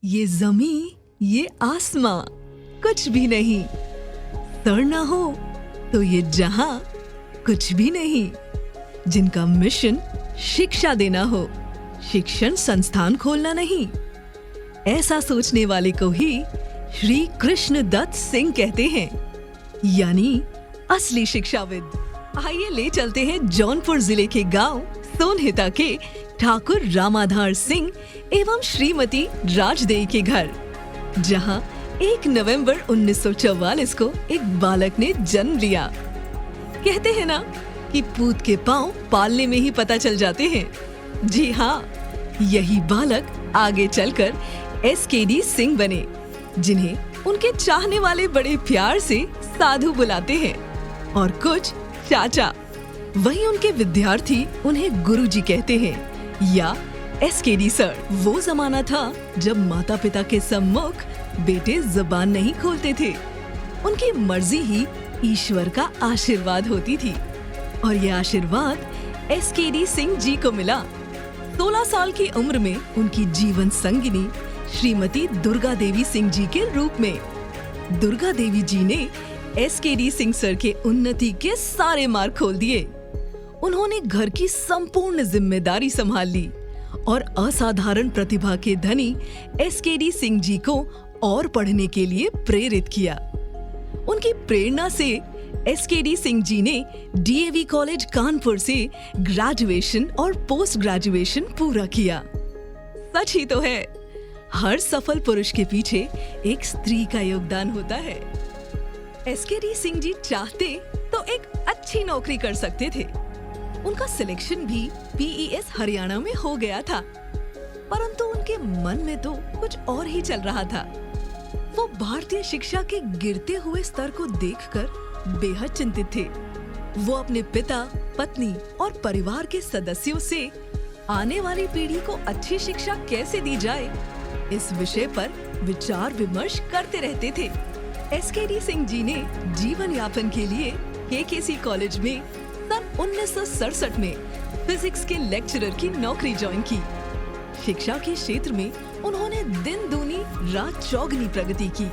ये जमी, ये आसमां कुछ भी नहीं। सर ना हो तो ये जहां कुछ भी नहीं। जिनका मिशन शिक्षा देना हो, शिक्षण संस्थान खोलना नहीं। ऐसा सोचने वाले को ही श्री कृष्ण दत्त सिंह कहते हैं, यानी असली शिक्षाविद। आइए ले चलते हैं जौनपुर जिले के गांव सोनहिता के ठाकुर रामाधार सिंह एवं श्रीमती राजदेई के घर, जहां 1 नवंबर 1944 को एक बालक ने जन्म लिया। कहते हैं ना कि पूत के पांव पालने में ही पता चल जाते हैं। जी हाँ, यही बालक आगे चलकर SKD सिंह बने, जिन्हें उनके चाहने वाले बड़े प्यार से साधु बुलाते हैं और कुछ चाचा। वहीं उनके विद्यार्थी उन्हें गुरुजी कहते हैं या SKD सर। वो जमाना था जब माता पिता के सम्मुख बेटे जुबान नहीं खोलते थे। उनकी मर्जी ही ईश्वर का आशीर्वाद होती थी और ये आशीर्वाद SKD सिंह जी को मिला। 16 साल की उम्र में उनकी जीवन संगिनी श्रीमती दुर्गा देवी सिंह जी के रूप में। दुर्गा देवी जी ने SKD सिंह सर के उन्नति के सारे मार्ग खोल दिए। उन्होंने घर की संपूर्ण जिम्मेदारी संभाल ली और असाधारण प्रतिभा के धनी SKD सिंह जी को और पढ़ने के लिए प्रेरित किया। उनकी प्रेरणा से SKD सिंह जी ने DAV कॉलेज कानपुर से ग्रेजुएशन और पोस्ट ग्रेजुएशन पूरा किया। सच ही तो है, हर सफल पुरुष के पीछे एक स्त्री का योगदान होता है। SKD सिंह जी चाहते तो एक अच्छी नौकरी कर सकते थे। उनका सिलेक्शन भी PES हरियाणा में हो गया था, परंतु उनके मन में तो कुछ और ही चल रहा था। वो भारतीय शिक्षा के गिरते हुए स्तर को देखकर बेहद चिंतित थे। वो अपने पिता, पत्नी और परिवार के सदस्यों से आने वाली पीढ़ी को अच्छी शिक्षा कैसे दी जाए, इस विषय पर विचार विमर्श करते रहते थे। SKD सिंह जी ने जीवन यापन के लिए KKC कॉलेज में सन 1967 में फिजिक्स के लेक्चरर की नौकरी ज्वाइन की। शिक्षा के क्षेत्र में उन्होंने दिन दूनी रात चौगनी प्रगति की।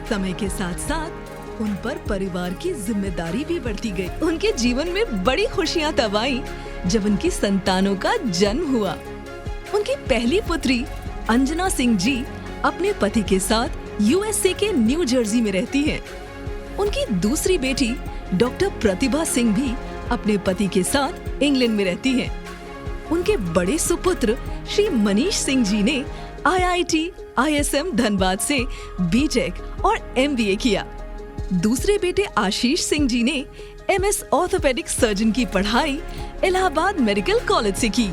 समय के साथ साथ उन पर परिवार की जिम्मेदारी भी बढ़ती गई। उनके जीवन में बड़ी खुशियां तब आई जब उनकी संतानों का जन्म हुआ। उनकी पहली पुत्री अंजना सिंह जी अपने पति के साथ USA के न्यू जर्सी में रहती हैं। उनकी दूसरी बेटी डॉक्टर प्रतिभा सिंह भी अपने पति के साथ इंग्लैंड में रहती हैं। उनके बड़े सुपुत्र श्री मनीष सिंह जी ने IIT ISM धनबाद से BTech और MBA किया। दूसरे बेटे आशीष सिंह जी ने MS ऑर्थोपेडिक सर्जन की पढ़ाई इलाहाबाद मेडिकल कॉलेज से की।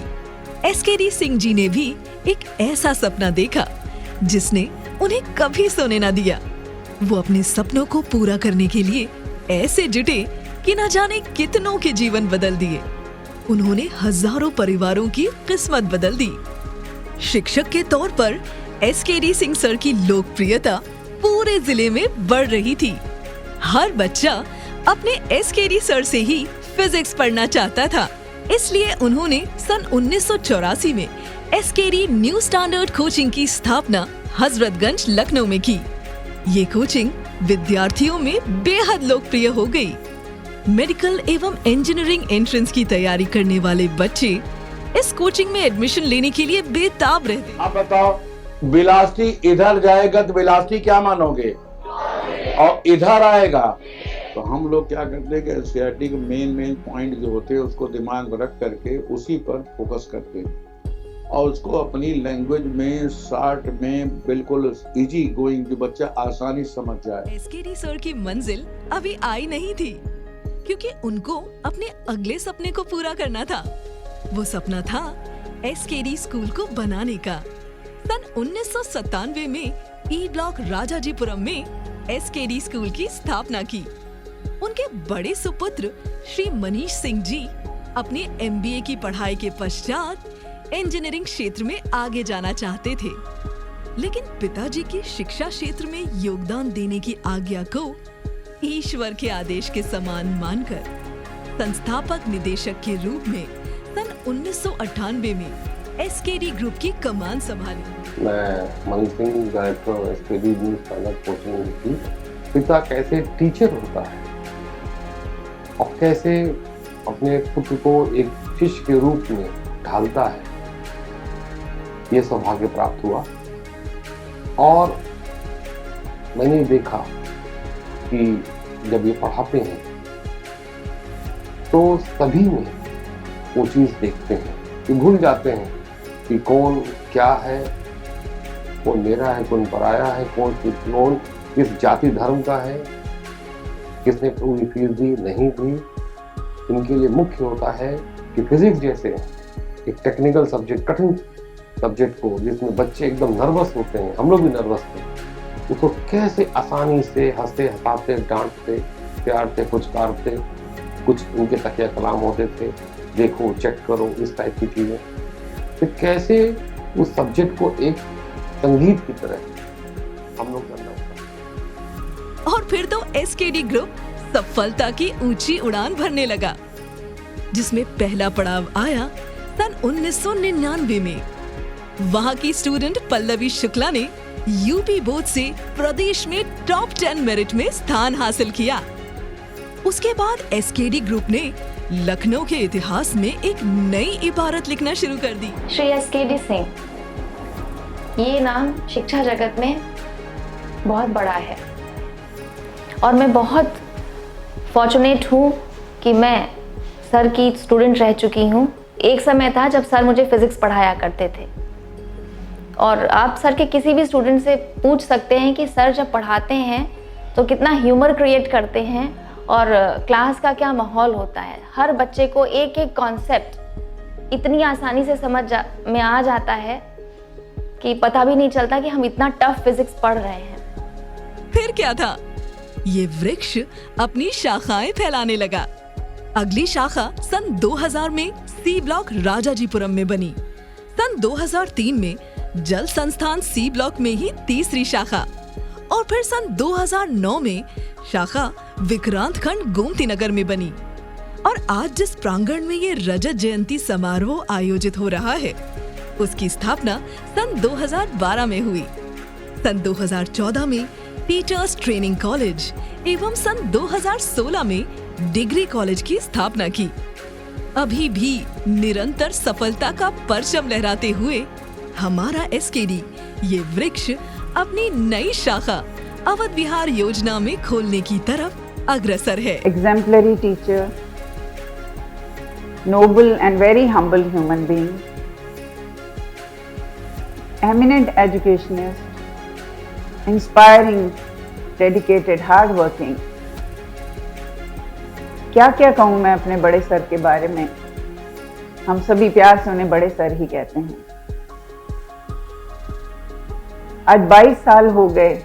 SKD सिंह जी ने भी एक ऐसा सपना देखा जिसने उन्हें कभी सोने न दिया। वो अपने सपनों को पूरा करने के लिए ऐसे जुटे कि न जाने कितनों के जीवन बदल दिए। उन्होंने हजारों परिवारों की किस्मत बदल दी। शिक्षक के तौर पर SKD सिंह सर की लोकप्रियता पूरे जिले में बढ़ रही थी। हर बच्चा अपने SKD सर से ही फिजिक्स पढ़ना चाहता था। इसलिए उन्होंने सन 1984 में SKD न्यू स्टैंडर्ड कोचिंग की स्थापना हजरतगंज लखनऊ में की। ये कोचिंग विद्यार्थियों में बेहद लोकप्रिय हो गई। मेडिकल एवं इंजीनियरिंग एंट्रेंस की तैयारी करने वाले बच्चे इस कोचिंग में एडमिशन लेने के लिए बेताब रहते। आप बताओ, बिलासती इधर जाएगा तो बिलासती क्या मानोगे, और इधर आएगा तो हम लोग क्या करते हैं कि NCERT के मेन पॉइंट जो होते हैं उसको दिमाग में रख करके उसी पर फोकस करते हैं और उसको अपनी लैंग्वेज में शॉर्ट में बिल्कुल इजी गोइंग जो बच्चा आसानी समझ जाए। SKD सर की मंजिल अभी आई नहीं थी, क्योंकि उनको अपने अगले सपने को पूरा करना था। वो सपना था SKD स्कूल को बनाने का। सन 1997 में E ब्लॉक राजाजीपुरम में SKD स्कूल की स्थापना की। उनके बड़े सुपुत्र श्री मनीष सिंह जी अपने MBA की पढ़ाई के पश्चात इंजीनियरिंग क्षेत्र में आगे जाना चाहते थे, लेकिन पिताजी की शिक्षा क्षेत्र में योगदान देने की आज्ञा को ईश्वर के आदेश के समान मानकर संस्थापक निदेशक के रूप में सन 1998 में एसकेडी ग्रुप की कमान संभाली। मैं money Singh, director SKD news channel coaching की। पिता कैसे टीचर होता है और कैसे अपने पुत्र को एक शिष्य के रूप में ढालता है, ये सौभाग्य प्राप्त हुआ। और मैंने देखा कि जब ये पढ़ाते हैं तो सभी में वो चीज देखते हैं कि भूल जाते हैं कि कौन क्या है, कौन मेरा है, कौन पराया है, कौन किस जाति धर्म का है, किसने पूरी फीस दी नहीं दी। इनके लिए मुख्य होता है कि फिजिक्स जैसे एक टेक्निकल सब्जेक्ट, कठिन सब्जेक्ट को जिसमें बच्चे एकदम नर्वस होते हैं, हम लोग भी नर्वस थे, उसको कैसे आसानी से हंसते हंसाते, डांटते, प्यार से पुचकारते, कुछ उनके तकिया कलाम होते थे, देखो चेक करो, इस टाइप की चीजें। तो कैसे उस सब्जेक्ट को एक संगीत की तरह हम लोग करना होता। और फिर तो एसकेडी ग्रुप सफलता की ऊंची उड़ान भरने लगा, जिसमें पहला पड़ाव आया सन 1999 में। वहां की स्टूडेंट पल्लवी शुक्ला ने यूपी बोर्ड से प्रदेश में टॉप 10 मेरिट में स्थान हासिल किया। उसके बाद एसकेडी ग्रुप ने लखनऊ के इतिहास में एक नई इबारत लिखना शुरू कर दी। श्री एसकेडी सिंह, ये नाम शिक्षा जगत में बहुत बड़ा है और मैं बहुत फॉर्चुनेट हूँ कि मैं सर की स्टूडेंट रह चुकी हूँ। एक समय था जब सर मुझे फिजिक्स पढ़ाया करते थे और आप सर के किसी भी स्टूडेंट से पूछ सकते हैं कि सर जब पढ़ाते हैं तो कितना ह्यूमर क्रिएट करते हैं और क्लास का क्या माहौल होता है। हर बच्चे को एक एक कॉन्सेप्ट इतनी आसानी से समझ में आ जाता है कि पता भी नहीं चलता कि हम इतना टफ फिजिक्स पढ़ रहे हैं। फिर क्या था, ये वृक्ष अपनी शाखाएं फैलाने लगा। अगली शाखा सन 2000 में सी ब्लॉक राजाजीपुरम में बनी। सन 2003 में जल संस्थान सी ब्लॉक में ही तीसरी शाखा और फिर सन 2009 में शाखा विक्रांत खंड गोमती नगर में बनी। और आज जिस प्रांगण में ये रजत जयंती समारोह आयोजित हो रहा है, उसकी स्थापना सन 2012 में हुई। सन 2014 में टीचर्स ट्रेनिंग कॉलेज एवं सन 2016 में डिग्री कॉलेज की स्थापना की। अभी भी निरंतर सफलता का परचम लहराते हुए हमारा एसकेडी ये वृक्ष अपनी नई शाखा अवध विहार योजना में खोलने की तरफ अग्रसर है। Exemplary teacher, noble and very humble human being, eminent educationist, inspiring, dedicated, hardworking. क्या क्या कहूँ मैं अपने बड़े सर के बारे में। हम सभी प्यार से उन्हें बड़े सर ही कहते हैं। आज 22 साल हो गए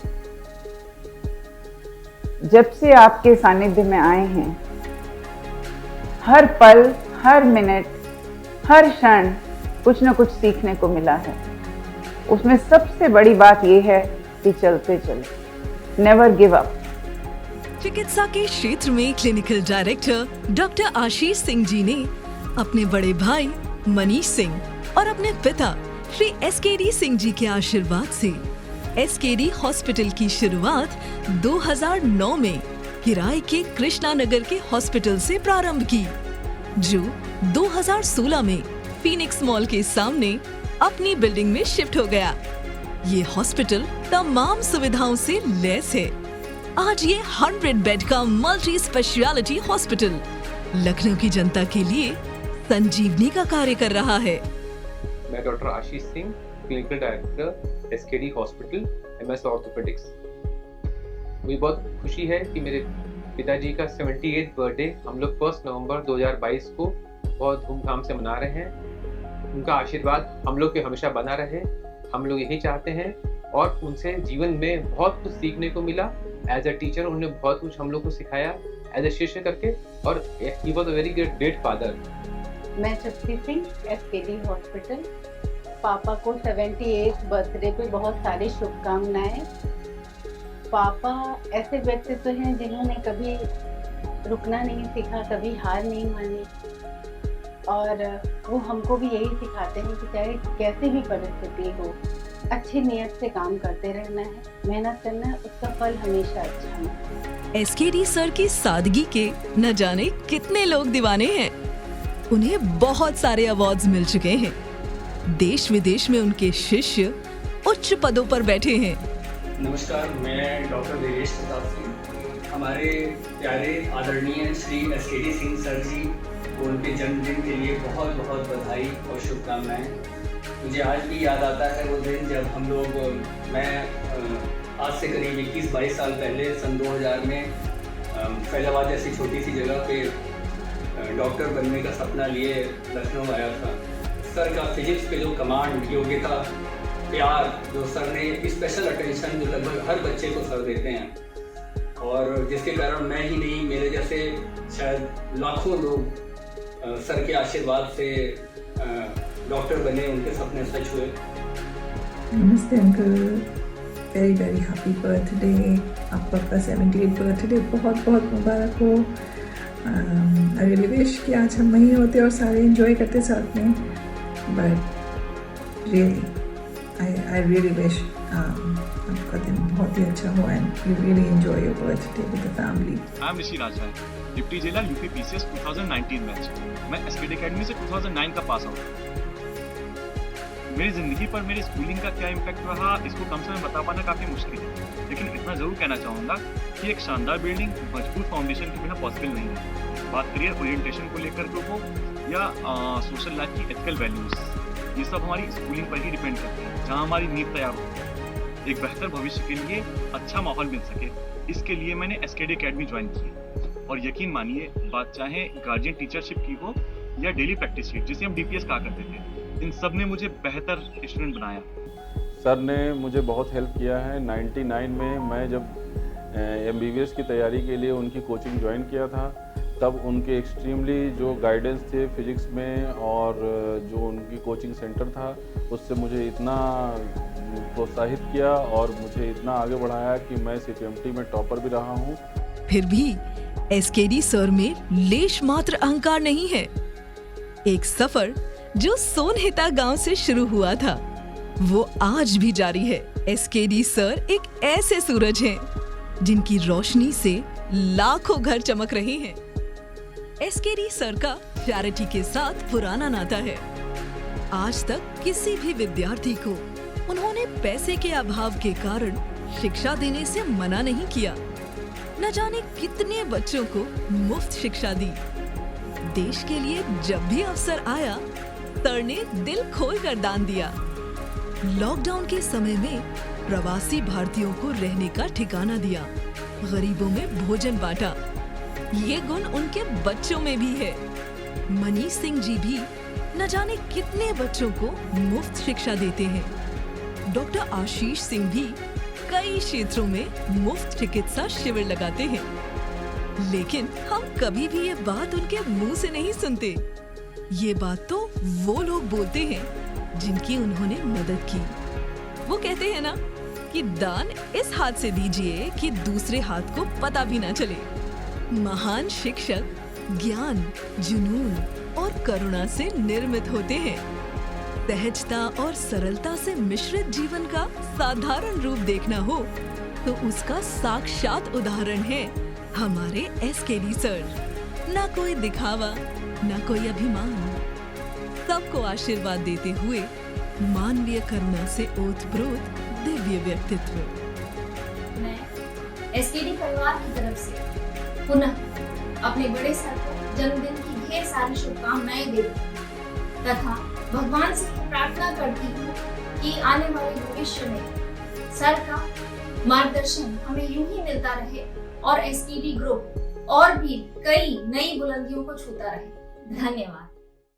जब से आपके सानिध्य में आए हैं। हर पल, हर मिनट, हर क्षण कुछ न कुछ सीखने को मिला है। उसमें सबसे बड़ी बात यह है कि चलते चले, नेवर गिव अप। चिकित्सा के क्षेत्र में clinical director doctor Ashish Singh ji ने अपने बड़े भाई मनीष सिंह और अपने पिता श्री एसकेडी सिंह जी के आशीर्वाद से एसकेडी हॉस्पिटल की शुरुआत 2009 में किराए के कृष्णा नगर के हॉस्पिटल से प्रारंभ की, जो 2016 में फीनिक्स मॉल के सामने अपनी बिल्डिंग में शिफ्ट हो गया। ये हॉस्पिटल तमाम सुविधाओं से लैस है। आज ये 100 बेड का मल्टी स्पेशलिटी हॉस्पिटल लखनऊ की जनता के लिए संजीवनी का कार्य कर रहा है। मैं doctor Ashish Singh, clinical director SKD hospital, MS orthopaedics. मुझे बहुत खुशी है कि मेरे पिताजी का 78th बर्थडे हम लोग 1 नवंबर 2022 को बहुत धूमधाम से मना रहे हैं। उनका आशीर्वाद हम लोग पे हमेशा बना रहे, हम लोग यही चाहते हैं। और उनसे जीवन में बहुत कुछ सीखने को मिला। एज अ टीचर उन्होंने बहुत कुछ हम लोग को सिखाया, एज अ शिष्य करके, और he was a very great father. मैं शक्ति सिंह, एसकेडी हॉस्पिटल। पापा को 78th बर्थडे पे बहुत सारी शुभकामनाएं। पापा ऐसे व्यक्तित्व हैं जिन्होंने कभी रुकना नहीं सीखा, कभी हार नहीं मानी। और वो हमको भी यही सिखाते हैं कि चाहे कैसे भी परिस्थिति हो, अच्छी नीयत से काम करते रहना है, मेहनत करना है, उसका फल हमेशा अच्छा है। एसकेडी सर की सादगी के न जाने कितने लोग दीवाने हैं। उन्हें बहुत सारे अवार्ड्स मिल चुके हैं। देश विदेश में उनके शिष्य उच्च पदों पर बैठे हैं। नमस्कार, मैं डॉक्टर देवेश प्रताप सिंह। हमारे प्यारे आदरणीय श्री एसकेडी सिंह सर जी को उनके जन्मदिन के लिए बहुत बहुत बधाई और शुभकामनाएं। मुझे आज भी याद आता है वो दिन जब हम लोग, मैं आज से करीब 21-22 साल पहले सन 2000 में फैजाबाद जैसी छोटी सी जगह पे डॉक्टर बनने का सपना लिए लखनऊ आया था। सर का फिजिक्स पे जो कमांड, योग्यता, प्यार, जो सर ने स्पेशल अटेंशन जो लगभग हर बच्चे को सर देते हैं, और जिसके कारण मैं ही नहीं, मेरे जैसे शायद लाखों लोग सर के आशीर्वाद से डॉक्टर बने, उनके सपने सच हुए। नमस्ते uncle, very very happy birthday. आपका 78th बर्थडे बहुत बहुत मुबारक हो। आई रियली विश कि आज हम वहीं होते और सारे एंजॉय करते साथ में, but really I really wish आपका दिन बहुत ही अच्छा हो and you really enjoy your birthday with the family. I am Rishi Raja, deputy jailer UP PCS 2019 batch. मैं एसकेडी एकेडमी से 2009 का पास आउट। मेरी ज़िंदगी पर मेरी स्कूलिंग का क्या इम्पैक्ट रहा, इसको कम से कम बता पाना काफ़ी मुश्किल है, लेकिन इतना ज़रूर कहना चाहूँगा कि एक शानदार बिल्डिंग मजबूत फाउंडेशन के बिना पॉसिबल नहीं है। बात करियर ओरिएंटेशन को लेकर के हो या सोशल लाइफ की एथिकल वैल्यूज़, ये सब हमारी स्कूलिंग पर ही डिपेंड करते हैं, जहाँ हमारी नींव तैयार होती है। एक बेहतर भविष्य के लिए अच्छा माहौल मिल सके, इसके लिए मैंने एसकेडी एकेडमी ज्वाइन की। और यकीन मानिए, बात चाहे गार्जियन टीचरशिप की हो या डेली प्रैक्टिस शीट, जिसे हम डीपीएस कहा करते थे, इन सब ने मुझे बेहतर स्टूडेंट बनाया। सर ने मुझे बहुत हेल्प किया है। 99 में मैं जब MBBS की तैयारी के लिए उनकी कोचिंग ज्वाइन किया था, तब उनके एक्सट्रीमली जो गाइडेंस थे फिजिक्स में और जो उनकी कोचिंग सेंटर था, उससे मुझे इतना प्रोत्साहित किया और मुझे इतना आगे बढ़ाया कि मैं CPMT में टॉपर भी रहा हूँ। फिर भी एसकेडी सर में लेश मात्र अहंकार नहीं है। एक सफर जो सोनहिता गांव से शुरू हुआ था, वो आज भी जारी है। एसकेडी सर एक ऐसे सूरज हैं जिनकी रोशनी से लाखों घर चमक रहे हैं। एसकेडी सर का चैरिटी के साथ पुराना नाता है। आज तक किसी भी विद्यार्थी को उन्होंने पैसे के अभाव के कारण शिक्षा देने से मना नहीं किया। न जाने कितने बच्चों को मुफ्त शिक्षा दी। देश के लिए जब भी अवसर आया, सर ने दिल खोलकर दान दिया। लॉकडाउन के समय में प्रवासी भारतीयों को रहने का ठिकाना दिया, गरीबों में भोजन बांटा। ये गुण उनके बच्चों में भी है। मनीष सिंह जी भी न जाने कितने बच्चों को मुफ्त शिक्षा देते हैं। डॉक्टर आशीष सिंह भी कई क्षेत्रों में मुफ्त चिकित्सा शिविर लगाते हैं। लेकिन हम कभी भी ये बात उनके मुंह से नहीं सुनते। ये बात तो वो लोग बोलते हैं जिनकी उन्होंने मदद की। वो कहते हैं ना कि दान इस हाथ से दीजिए कि दूसरे हाथ को पता भी ना चले। महान शिक्षक ज्ञान, जुनून और करुणा से निर्मित होते हैं। सहजता और सरलता से मिश्रित जीवन का साधारण रूप देखना हो तो उसका साक्षात उदाहरण है हमारे एसकेडी सर। ना कोई दिखावा, ना कोई अभिमान, सबको आशीर्वाद देते हुए मानवीय करुणा से ओतप्रोत दिव्य व्यक्तित्व। मैं एसकेडी परिवार की तरफ से पुनः अपने बड़े सर को जन्मदिन की ढेर सारी शुभकामनाएं देती हूं तथा भगवान से प्रार्थना करती हूँ कि आने वाले भविष्य में सर का मार्गदर्शन हमें यूं ही मिलता रहे और एसकेडी ग्रुप और भी कई नई बुलंदियों को छूता रहे। धन्यवाद।